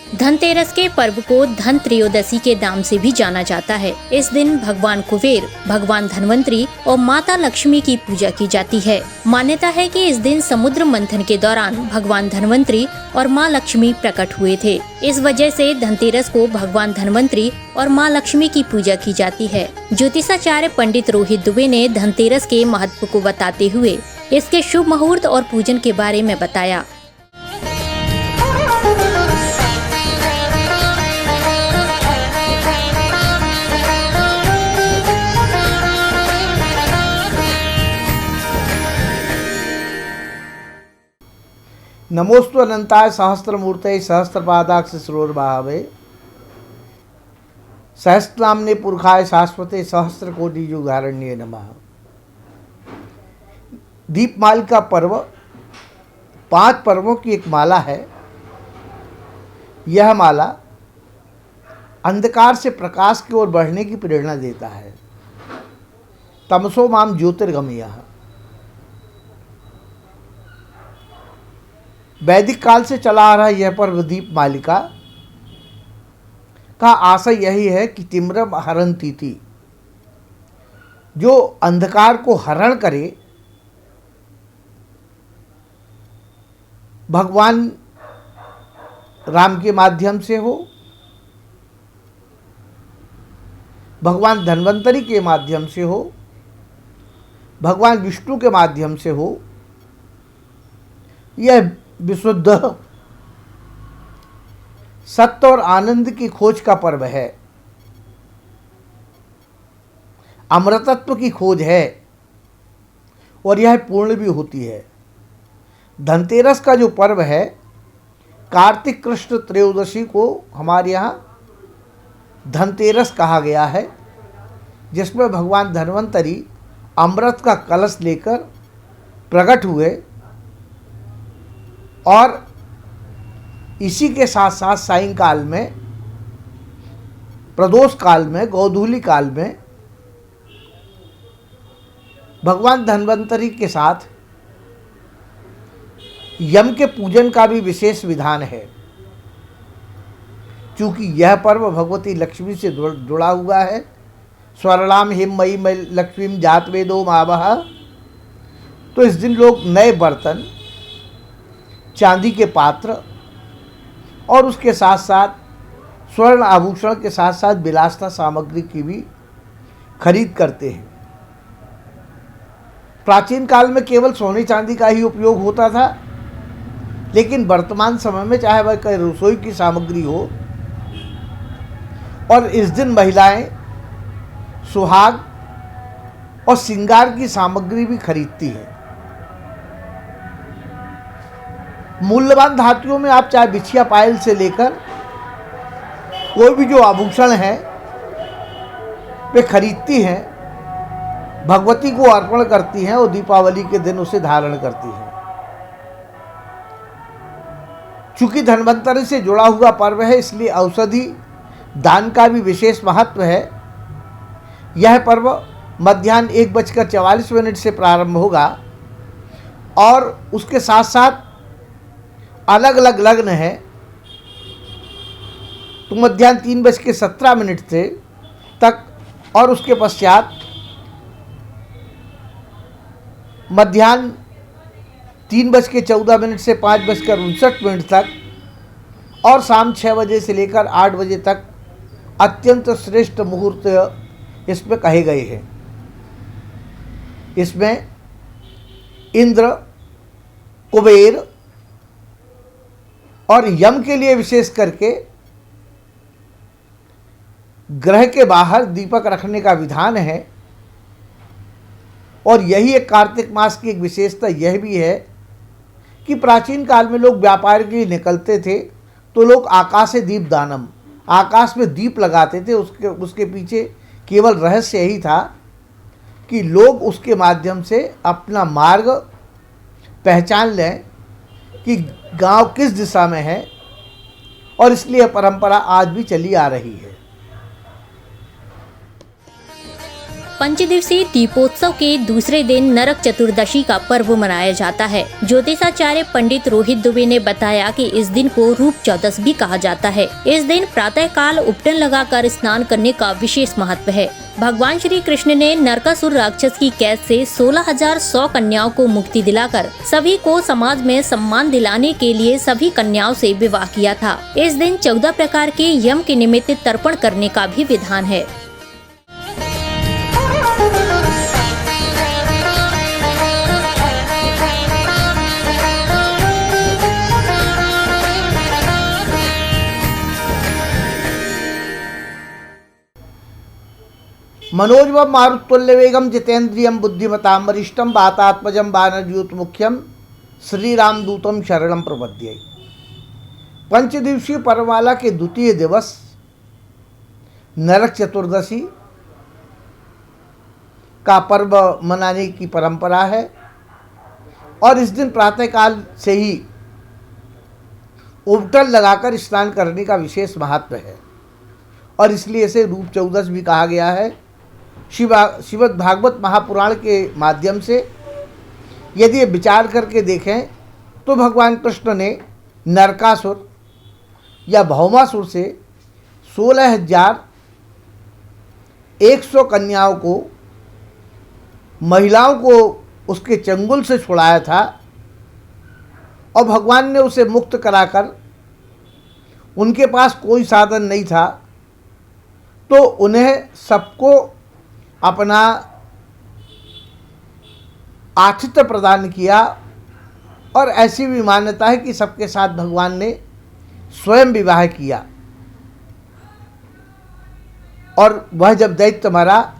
धनतेरस के पर्व को धन त्रयोदशी के नाम से भी जाना जाता है। इस दिन भगवान कुबेर, भगवान धनवंतरी और माता लक्ष्मी की पूजा की जाती है। मान्यता है कि इस दिन समुद्र मंथन के दौरान भगवान धनवंतरी और माँ लक्ष्मी प्रकट हुए थे। इस वजह से धनतेरस को भगवान धनवंतरी और माँ लक्ष्मी की पूजा की जाती है। ज्योतिषाचार्य पंडित रोहित दुबे ने धनतेरस के महत्व को बताते हुए इसके शुभ मुहूर्त और पूजन के बारे में बताया। नमोस्तु अनंताय सहस्त्रमूर्तये सहस्त्रपादाक्ष शिरोर्भावे सहस्रनाम्ने पुरखाय शाश्वते सहस्त्रकोटि युगारण्ये नमः। दीपमालिका पर्व 5 पर्वों की एक माला है। यह माला अंधकार से प्रकाश की ओर बढ़ने की प्रेरणा देता है। तमसो माम ज्योतिर्गमयः। वैदिक काल से चला आ रहा यह पर्व दीपमालिका का आशय यही है कि तिम्रम हरन्ति थी, जो अंधकार को हरण करे, भगवान राम के माध्यम से हो, भगवान धन्वंतरी के माध्यम से हो, भगवान विष्णु के माध्यम से हो। यह विशुद्ध सत्य और आनंद की खोज का पर्व है, अमृतत्व की खोज है और यह पूर्ण भी होती है। धनतेरस का जो पर्व है, कार्तिक कृष्ण त्रयोदशी को हमारे यहाँ धनतेरस कहा गया है, जिसमें भगवान धन्वंतरी अमृत का कलश लेकर प्रकट हुए और इसी के साथ साथ सायंकाल में, प्रदोष काल में, गोधूली काल में भगवान धन्वंतरी के साथ यम के पूजन का भी विशेष विधान है। चूँकि यह पर्व भगवती लक्ष्मी से जुड़ा हुआ है। स्वर्णाम हिममयी लक्ष्मीम जात वेदो मावह। तो इस दिन लोग नए बर्तन, चांदी के पात्र और उसके साथ साथ स्वर्ण आभूषण के साथ साथ विलासता सामग्री की भी खरीद करते हैं। प्राचीन काल में केवल सोने चांदी का ही उपयोग होता था, लेकिन वर्तमान समय में चाहे वह कोई रसोई की सामग्री हो, और इस दिन महिलाएं सुहाग और श्रृंगार की सामग्री भी खरीदती हैं। मूल्यवान धातुओं में आप चाहे बिछिया पायल से लेकर कोई भी जो आभूषण है वे खरीदती हैं, भगवती को अर्पण करती हैं और दीपावली के दिन उसे धारण करती हैं। चूंकि धन्वंतरि से जुड़ा हुआ पर्व है, इसलिए औषधि दान का भी विशेष महत्व है। यह पर्व मध्याह्न 1:44 से प्रारंभ होगा और उसके साथ साथ अलग अलग लग्न है, तो मध्याह्न 3:17 से तक, और उसके पश्चात मध्याह्न 3:14 से 5:59 तक, और शाम 6 बजे से लेकर 8 बजे तक अत्यंत श्रेष्ठ मुहूर्त इसमें कहे गए हैं। इसमें इंद्र, कुबेर और यम के लिए विशेष करके ग्रह के बाहर दीपक रखने का विधान है। और यही एक कार्तिक मास की एक विशेषता यह भी है कि प्राचीन काल में लोग व्यापार के लिए निकलते थे तो लोग आकाशे दीप दानम, आकाश में दीप लगाते थे। उसके पीछे केवल रहस्य यही था कि लोग उसके माध्यम से अपना मार्ग पहचान लें कि गांव किस दिशा में है, और इसलिए परंपरा आज भी चली आ रही है। पंचदिवसीय दीपोत्सव के दूसरे दिन नरक चतुर्दशी का पर्व मनाया जाता है। ज्योतिषाचार्य पंडित रोहित दुबे ने बताया कि इस दिन को रूप चौदस भी कहा जाता है। इस दिन प्रातः काल उपटन लगाकर स्नान करने का विशेष महत्व है। भगवान श्री कृष्ण ने नरकासुर राक्षस की कैद से 16,100 कन्याओं को मुक्ति दिलाकर सभी को समाज में सम्मान दिलाने के लिए सभी कन्याओं से विवाह किया था। इस दिन 14 प्रकार के यम के निमित्त तर्पण करने का भी विधान है। मनोजवम मारुतुल्य वेगम जितेन्द्रियम बुद्धिमताम वरिष्ठम वातात्मजम वानरयूत मुख्यम श्री रामदूतम शरणम प्रपद्ये। पंचदिवसीय पर्वमाला के द्वितीय दिवस नरक चतुर्दशी का पर्व मनाने की परंपरा है और इस दिन प्रातःकाल से ही उपटन लगाकर स्नान करने का विशेष महत्व है और इसलिए इसे रूप चौदस भी कहा गया है। श्रीमद् भागवत महापुराण के माध्यम से यदि विचार करके देखें तो भगवान कृष्ण ने नरकासुर या भौमासुर से 16,100 कन्याओं को, महिलाओं को उसके चंगुल से छुड़ाया था और भगवान ने उसे मुक्त कराकर, उनके पास कोई साधन नहीं था तो उन्हें सबको अपना आतिथ्य प्रदान किया और ऐसी भी मान्यता है कि सबके साथ भगवान ने स्वयं विवाह किया और वह जब दैत्य मरा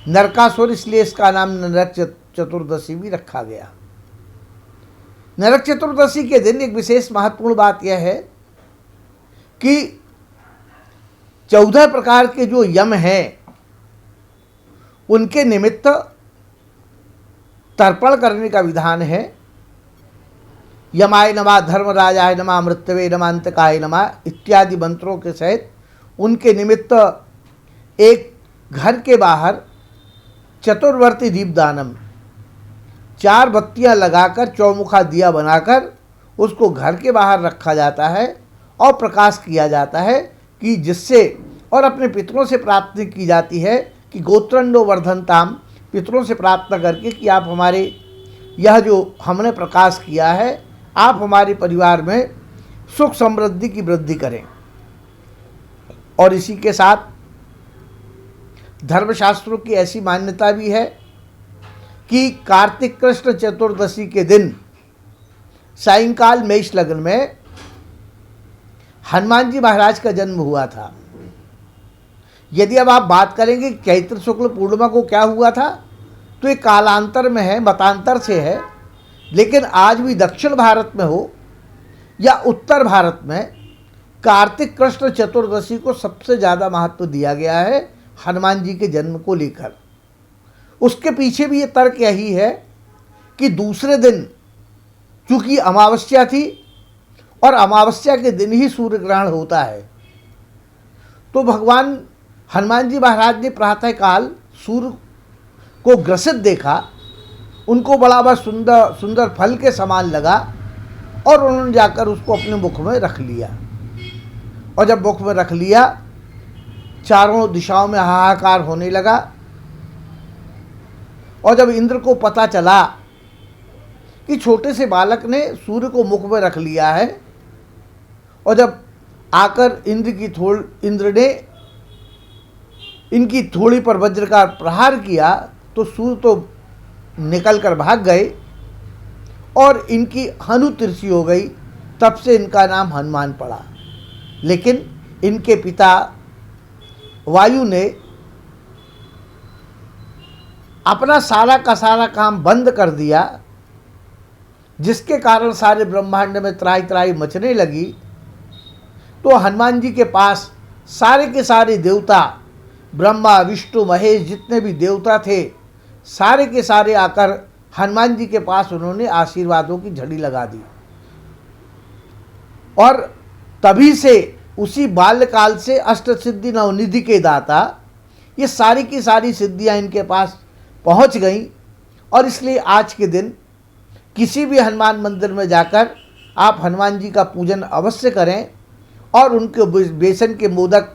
नरकासुर, इसलिए इसका नाम नरक चतुर्दशी भी रखा गया। नरक चतुर्दशी के दिन एक विशेष महत्वपूर्ण बात यह है कि 14 प्रकार के जो यम हैं उनके निमित्त तर्पण करने का विधान है। यमाय नमः, धर्मराजाय नमः, मृत्यवे नमः, अंतकाय नमः इत्यादि मंत्रों के सहित उनके निमित्त एक घर के बाहर चतुर्वर्ती दीपदानम, 4 बत्तियां लगाकर चौमुखा दिया बनाकर उसको घर के बाहर रखा जाता है और प्रकाश किया जाता है कि जिससे और अपने पितरों से प्रार्थना की जाती है कि गोत्रंडो वर्धनताम, पितरों से प्रार्थना करके कि आप हमारे यह जो हमने प्रकाश किया है आप हमारे परिवार में सुख समृद्धि की वृद्धि करें। और इसी के साथ धर्मशास्त्रों की ऐसी मान्यता भी है कि कार्तिक कृष्ण चतुर्दशी के दिन सायंकाल मेष लग्न में हनुमान जी महाराज का जन्म हुआ था। यदि अब आप बात करेंगे चैत्र शुक्ल पूर्णिमा को क्या हुआ था तो ये कालांतर में है, मतांतर से है, लेकिन आज भी दक्षिण भारत में हो या उत्तर भारत में कार्तिक कृष्ण चतुर्दशी को सबसे ज़्यादा महत्व दिया गया है हनुमान जी के जन्म को लेकर। उसके पीछे भी ये तर्क यही है कि दूसरे दिन चूँकि अमावस्या थी और अमावस्या के दिन ही सूर्य ग्रहण होता है तो भगवान हनुमान जी महाराज ने प्रातःकाल सूर्य को ग्रसित देखा, उनको बड़ा सुंदर सुंदर फल के समान लगा और उन्होंने जाकर उसको अपने मुख में रख लिया और जब मुख में रख लिया चारों दिशाओं में हाहाकार होने लगा और जब इंद्र को पता चला कि छोटे से बालक ने सूर्य को मुख में रख लिया है और जब आकर इंद्र ने इनकी थोड़ी पर वज्र का प्रहार किया तो सूर्य तो निकल कर भाग गए और इनकी हनु तिरछी हो गई। तब से इनका नाम हनुमान पड़ा। लेकिन इनके पिता वायु ने अपना सारा का सारा काम बंद कर दिया जिसके कारण सारे ब्रह्मांड में त्राही त्राही मचने लगी। तो हनुमान जी के पास सारे के सारे देवता, ब्रह्मा विष्णु महेश जितने भी देवता थे सारे के सारे आकर हनुमान जी के पास उन्होंने आशीर्वादों की झड़ी लगा दी और तभी से उसी बाल्यकाल से अष्टसिद्धि नवनिधि के दाता ये सारी की सारी सिद्धियां इनके पास पहुंच गई और इसलिए आज के दिन किसी भी हनुमान मंदिर में जाकर आप हनुमान जी का पूजन अवश्य करें और उनके बेसन के मोदक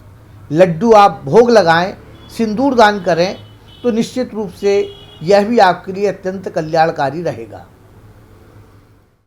लड्डू आप भोग लगाएं, सिंदूर दान करें, तो निश्चित रूप से यह भी आपके लिए अत्यंत कल्याणकारी रहेगा।